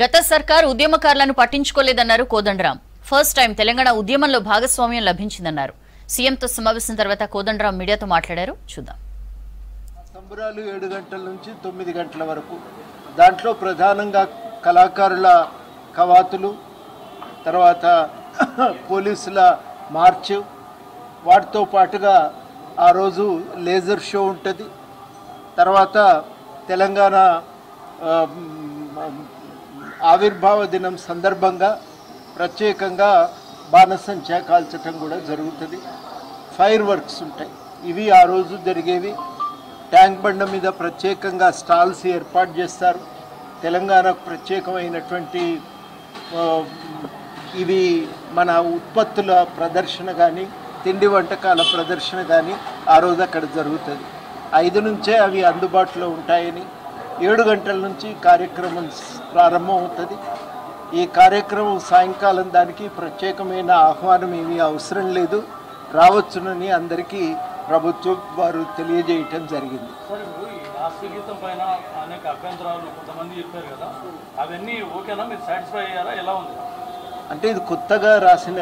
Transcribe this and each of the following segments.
గత సర్కార్ ఉద్యమకారులను పట్టించుకోలేదన్నారు Kodandaram. First time Telangana ఉద్యమంలో భాగస్వామ్యం లభించిందన్నారు. సీఎంతో సమావేశం తర్వాత కోదండరాం మీడియాతో మాట్లాడారు. చూద్దాం. సంబరాలు 7 గంటల నుంచి 9 గంటల వరకు, దాంట్లో ప్రధానంగా కళాకారుల కవాతులు, తర్వాత పోలీసుల మార్చ్, వాటితో పాటుగా ఆ రోజు లేజర్ షో ఉంటుంది. తర్వాత తెలంగాణ ఆవిర్భావ దినం సందర్భంగా ప్రత్యేకంగా బాణసంచా కాల్చటం కూడా జరుగుతుంది. ఫైర్ వర్క్స్ ఉంటాయి. ఇవి ఆ రోజు జరిగేవి. ట్యాంక్ బండ మీద ప్రత్యేకంగా స్టాల్స్ ఏర్పాటు చేస్తారు. తెలంగాణకు ప్రత్యేకమైనటువంటి ఇవి మన ఉత్పత్తుల ప్రదర్శన కానీ, తిండి వంటకాల ప్రదర్శన కానీ ఆ రోజు అక్కడ జరుగుతుంది. 5 నుంచే అవి అందుబాటులో ఉంటాయని, 7 గంటల నుంచి కార్యక్రమం ప్రారంభం అవుతుంది. ఈ కార్యక్రమం సాయంకాలం దానికి ప్రత్యేకమైన ఆహ్వానం ఏమీ అవసరం లేదు, రావచ్చునని అందరికీ ప్రభుత్వం వారు తెలియజేయటం జరిగింది. అంటే ఇది కొత్తగా రాసిన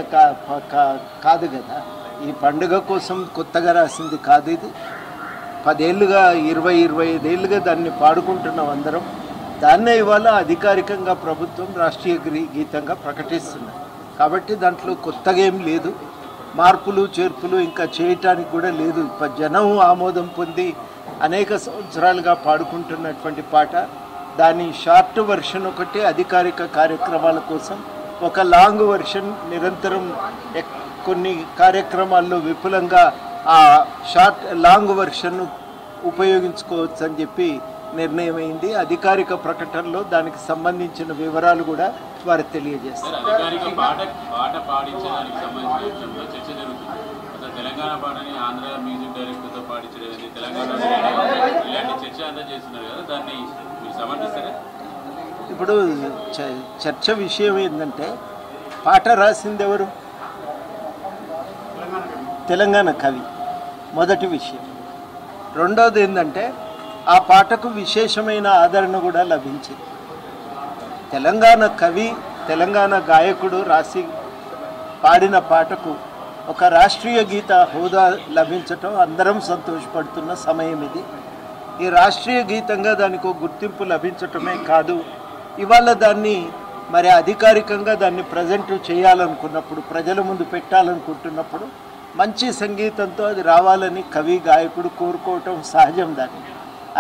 కాదు కదా, ఈ పండుగ కోసం కొత్తగా రాసింది కాదు. ఇది 10 ఏళ్ళుగా 20-25 ఏళ్ళుగా దాన్ని పాడుకుంటున్నాం అందరం. దాన్నే ఇవాళ అధికారికంగా ప్రభుత్వం రాష్ట్రీయ గీతంగా ప్రకటిస్తున్నారు. కాబట్టి దాంట్లో కొత్తగా ఏం లేదు, మార్పులు చేర్పులు ఇంకా చేయటానికి కూడా లేదు. జనం ఆమోదం పొంది అనేక సంవత్సరాలుగా పాడుకుంటున్నటువంటి పాట. దాని షార్ట్ వర్షన్ ఒకటి అధికారిక కార్యక్రమాల కోసం, ఒక లాంగ్ వర్షన్ నిరంతరం కొన్ని కార్యక్రమాల్లో విపులంగా ఆ లాంగ్ వర్షన్ ఉపయోగించుకోవచ్చు అని చెప్పి నిర్ణయమైంది. అధికారిక ప్రకటనలో దానికి సంబంధించిన వివరాలు కూడా వారు తెలియజేస్తారు. ఇప్పుడు చర్చ విషయం ఏంటంటే, పాట రాసింది ఎవరు? తెలంగాణ కవి, మొదటి విషయం. రెండోది ఏంటంటే, ఆ పాటకు విశేషమైన ఆదరణ కూడా లభించింది. తెలంగాణ కవి, తెలంగాణ గాయకుడు రాసి పాడిన పాటకు ఒక రాష్ట్రీయ గీత హోదా లభించటం అందరం సంతోషపడుతున్న సమయం ఇది. ఈ రాష్ట్రీయ గీతంగా దానికి ఒక గుర్తింపు లభించటమే కాదు, ఇవాళ దాన్ని మరి అధికారికంగా దాన్ని ప్రజెంట్ చేయాలనుకున్నప్పుడు, ప్రజల ముందు పెట్టాలనుకుంటున్నప్పుడు మంచి సంగీతంతో అది రావాలని కవి గాయకుడు కోరుకోవటం సహజం. దాన్ని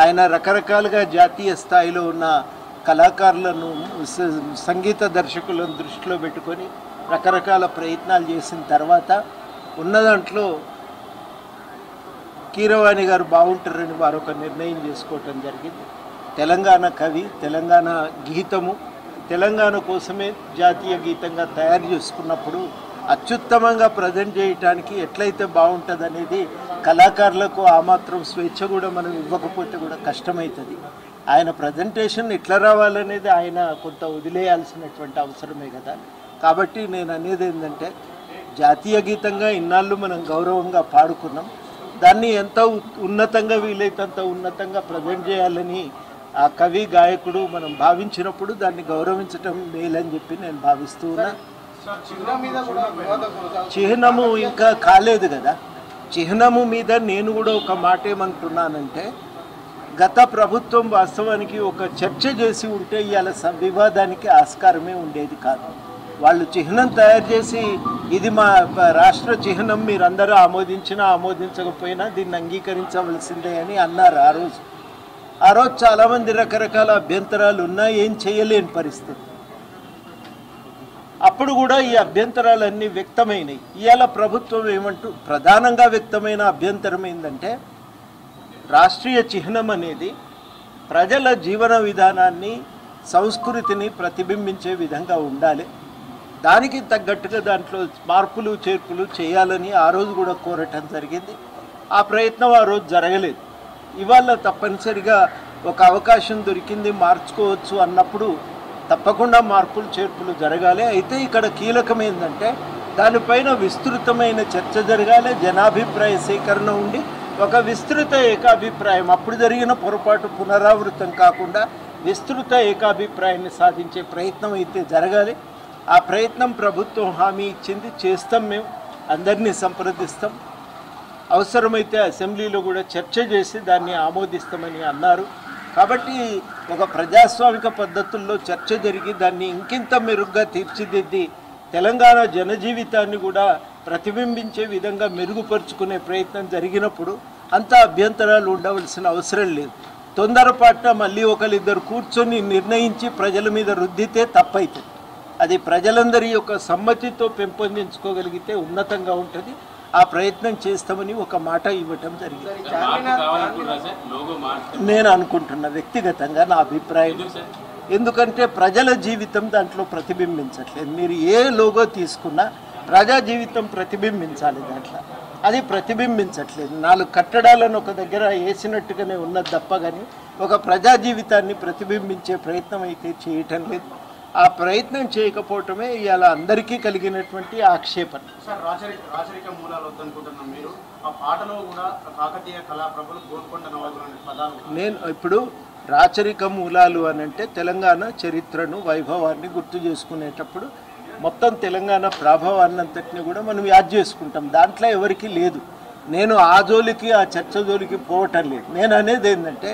ఆయన రకరకాలుగా జాతీయ స్థాయిలో ఉన్న కళాకారులను, సంగీత దర్శకులను దృష్టిలో పెట్టుకొని రకరకాల ప్రయత్నాలు చేసిన తర్వాత ఉన్న దాంట్లో కీరవాణి గారు బాగుంటారని వారు ఒక నిర్ణయం చేసుకోవటం జరిగింది. తెలంగాణ కవి, తెలంగాణ గీతము తెలంగాణ కోసమే జాతీయ గీతంగా తయారు చేసుకున్నప్పుడు అత్యుత్తమంగా ప్రజెంట్ చేయటానికి ఎట్లయితే బాగుంటుంది అనేది కళాకారులకు ఆ మాత్రం స్వేచ్ఛ కూడా మనం ఇవ్వకపోతే కూడా కష్టమవుతుంది. ఆయన ప్రజెంటేషన్ ఎట్లా రావాలనేది ఆయన కొంత వదిలేయాల్సినటువంటి అవసరమే కదా. కాబట్టి నేను అనేది ఏంటంటే, జాతీయ గీతంగా ఇన్నాళ్ళు మనం గౌరవంగా పాడుకున్నాం, దాన్ని ఎంత ఉన్నతంగా వీలైతే అంత ఉన్నతంగా ప్రజెంట్ చేయాలని ఆ కవి గాయకుడు మనం భావించినప్పుడు దాన్ని గౌరవించటం మేలని చెప్పి నేను భావిస్తూ ఉన్నా. చిహ్నము ఇంకా కాలేదు కదా. చిహ్నము మీద నేను కూడా ఒక మాట ఏమంటున్నానంటే, గత ప్రభుత్వం వాస్తవానికి ఒక చర్చ చేసి ఉంటే ఇవాళ వివాదానికి ఆస్కారమే ఉండేది కాదు. వాళ్ళు చిహ్నం తయారు చేసి ఇది మా రాష్ట్ర చిహ్నం, మీరందరూ ఆమోదించినా ఆమోదించకపోయినా దీన్ని అంగీకరించవలసిందే అని అన్నారు. ఆ రోజు చాలామంది రకరకాల అభ్యంతరాలు ఉన్నా ఏం చేయలేని పరిస్థితి. అప్పుడు కూడా ఈ అభ్యంతరాలన్నీ వ్యక్తమైనవి. ఇవాళ ప్రభుత్వం ప్రధానంగా వ్యక్తమైన అభ్యంతరం ఏంటంటే, రాష్ట్రీయ చిహ్నం అనేది ప్రజల జీవన విధానాన్ని, సంస్కృతిని ప్రతిబింబించే విధంగా ఉండాలి. దానికి తగ్గట్టుగా దాంట్లో మార్పులు చేర్పులు చేయాలని ఆ రోజు కూడా కోరటం జరిగింది. ఆ ప్రయత్నం ఆ రోజు జరగలేదు. ఇవాళ తప్పనిసరిగా ఒక అవకాశం దొరికింది, మార్చుకోవచ్చు అన్నప్పుడు తప్పకుండా మార్పులు చేర్పులు జరగాలి. అయితే ఇక్కడ కీలకం ఏంటంటే, దానిపైన విస్తృతమైన చర్చ జరగాలి, జనాభిప్రాయ సేకరణ ఉండి ఒక విస్తృత ఏకాభిప్రాయం, అప్పుడు జరిగిన పొరపాటు పునరావృతం కాకుండా విస్తృత ఏకాభిప్రాయాన్ని సాధించే ప్రయత్నం అయితే జరగాలి. ఆ ప్రయత్నం ప్రభుత్వం హామీ ఇచ్చింది, చేస్తాం. మేము అందరినీ సంప్రదిస్తాం, అవసరమైతే అసెంబ్లీలో కూడా చర్చ చేసి దాన్ని ఆమోదిస్తామని అన్నారు. కాబట్టి ఒక ప్రజాస్వామిక పద్ధతుల్లో చర్చ జరిగి దాన్ని ఇంకింత మెరుగ్గా తీర్చిదిద్ది తెలంగాణ జనజీవితాన్ని కూడా ప్రతిబింబించే విధంగా మెరుగుపరుచుకునే ప్రయత్నం జరిగినప్పుడు అంత అభ్యంతరాలు ఉండవలసిన అవసరం లేదు. తొందరపాటున మళ్ళీ ఒకరిద్దరు కూర్చొని నిర్ణయించి ప్రజల మీద రుద్దితే తప్పైతుంది. అది ప్రజలందరి యొక్క సమ్మతితో పెంపొందించుకోగలిగితే ఉన్నతంగా ఉంటుంది. ఆ ప్రయత్నం చేస్తామని ఒక మాట ఇవ్వటం జరిగింది. నేను అనుకుంటున్నా, వ్యక్తిగతంగా నా అభిప్రాయం. ఎందుకంటే ప్రజల జీవితం దాంట్లో ప్రతిబింబించట్లేదు. మీరు ఏ లోగో తీసుకున్నా ప్రజా జీవితం ప్రతిబింబించాలి దాంట్లో, అది ప్రతిబింబించట్లేదు. 4 కట్టడాలను ఒక దగ్గర వేసినట్టుగానే ఉన్నది తప్ప కానీ ఒక ప్రజా జీవితాన్ని ప్రతిబింబించే ప్రయత్నం అయితే చేయటం లేదు. ఆ ప్రయత్నం చేయకపోవటమే ఇవాళ అందరికీ కలిగినటువంటి ఆక్షేపణ. రాచరిక మూలాలు వద్దనుకుంటున్నాం. మీరు ఆ పాటలో కూడా కాకతీయ కళాప్రభులు గోల్కొండ నవాబులు అనే పదాలు. నేను ఇప్పుడు రాచరిక మూలాలు అని అంటే తెలంగాణ చరిత్రను, వైభవాన్ని గుర్తు చేసుకునేటప్పుడు మొత్తం తెలంగాణ ప్రభావాన్ని అంతటిని కూడా మనం యాద్ చేసుకుంటాం. దాంట్లో ఎవరికి లేదు. నేను ఆ జోలికి, ఆ చర్చ జోలికి పోవటం లేదు. నేను అనేది ఏంటంటే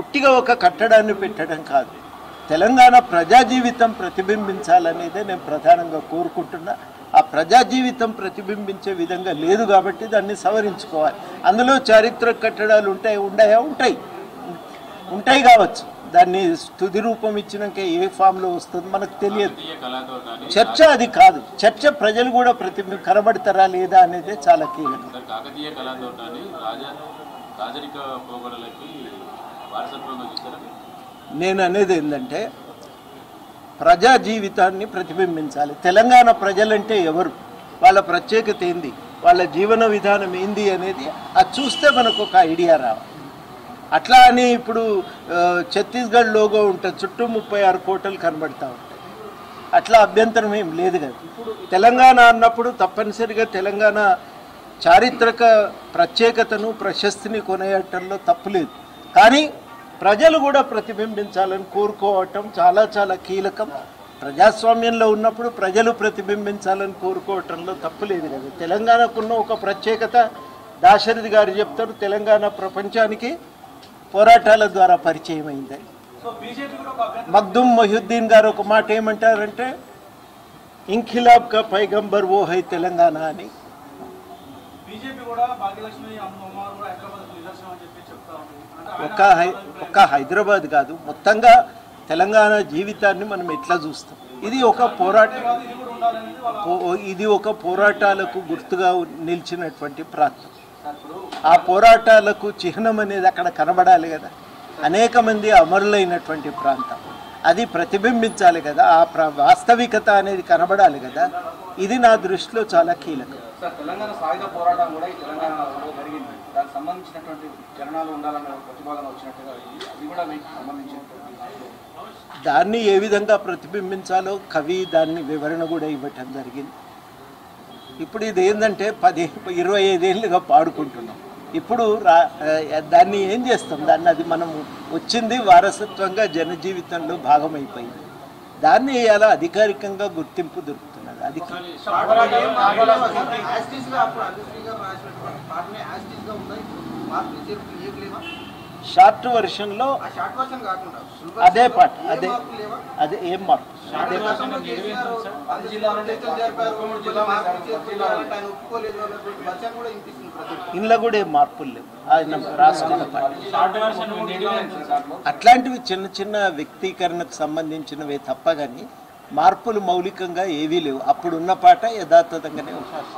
ఉట్టిగా ఒక కట్టడాన్ని పెట్టడం కాదు, తెలంగాణ ప్రజా జీవితం ప్రతిబింబించాలనేదే నేను ప్రధానంగా కోరుకుంటున్నా. ఆ ప్రజా జీవితం ప్రతిబింబించే విధంగా లేదు కాబట్టి దాన్ని సవరించుకోవాలి. అందులో చారిత్రక కట్టడాలు ఉంటాయి కావచ్చు. దాన్ని తుది రూపం ఇచ్చినాక ఏ ఫామ్లో వస్తుందో మనకు తెలియదు. చర్చ అది కాదు. చర్చ ప్రజలు కూడా కనబడతారా లేదా అనేది చాలా కీలకం. నేను అనేది ఏంటంటే ప్రజా జీవితాన్ని ప్రతిబింబించాలి. తెలంగాణ ప్రజలంటే ఎవరు, వాళ్ళ ప్రత్యేకత ఏంది, వాళ్ళ జీవన విధానం ఏంది అనేది అది చూస్తే మనకు ఒక ఐడియా రావాలి. అట్లా అని ఇప్పుడు ఛత్తీస్గఢ్ లోగో ఉంటుంది, చుట్టూ 36 కోటలు కనబడతా ఉంటాయి. అట్లా అభ్యంతరం ఏం లేదు కదా. తెలంగాణ అన్నప్పుడు తప్పనిసరిగా తెలంగాణ చారిత్రక ప్రత్యేకతను, ప్రశస్తిని కొనేయటంలో తప్పులేదు. కానీ ప్రజలు కూడా ప్రతిబింబించాలని కోరుకోవటం చాలా చాలా కీలకం. ప్రజాస్వామ్యంలో ఉన్నప్పుడు ప్రజలు ప్రతిబింబించాలని కోరుకోవటంలో తప్పులేదు కదా. తెలంగాణకున్న ఒక ప్రత్యేకత దాశరథి గారు చెప్తారు, తెలంగాణ ప్రపంచానికి పోరాటాల ద్వారా పరిచయం అయిందని. మగ్దుమ్ మొహియుద్దీన్ గారు ఒక మాట ఏమంటారంటే, ఇంఖిలాబ్ కా పైగంబర్ ఓ హై తెలంగాణ అని. ఒక్క హైదరాబాద్ కాదు, మొత్తంగా తెలంగాణ జీవితాన్ని మనం ఎట్లా చూస్తాం. ఇది ఒక పోరాటాలకు గుర్తుగా నిలిచినటువంటి ప్రాంతం. ఆ పోరాటాలకు చిహ్నం అనేది అక్కడ కనబడాలి కదా. అనేక మంది అమరులైనటువంటి ప్రాంతం, అది ప్రతిబింబించాలి కదా. ఆ వాస్తవికత అనేది కనబడాలి కదా. ఇది నా దృష్టిలో చాలా కీలకం. తెలంగాణ సాయుధ పోరాటం కూడా ఈ తెలంగాణలో జరిగింది. దానికి సంబంధించినటువంటి జరణాలు ఉండాలనే ప్రతిపాదన వచ్చినట్టుగా అది కూడా మీకు సంబంధించినటువంటి దాన్ని ఏ విధంగా ప్రతిబింబించాలో కవి దాన్ని వివరణ కూడా ఇవ్వటం జరిగింది. ఇప్పుడు ఇది ఏంటంటే 10-25 ఏళ్ళుగా పాడుకుంటున్నాం. ఇప్పుడు దాన్ని ఏం చేస్తాం, దాన్ని అది మనం వచ్చింది వారసత్వంగా జనజీవితంలో భాగమైపోయింది. దాన్ని ఇలా అధికారికంగా గుర్తింపు దొరుకుతున్నది. అది షార్ట్ వర్షన్లో అదే పాట, అదే ఏం మార్పు, అదే ఇంట్లో కూడా ఏం మార్పులు లేవు. ఆయన రాసుకున్న పాట అట్లాంటివి చిన్న చిన్న వ్యక్తీకరణకు సంబంధించినవే తప్ప కానీ మార్పులు మౌలికంగా ఏవీ లేవు. అప్పుడున్న పాట యథాతథంగానే ఉంటుంది.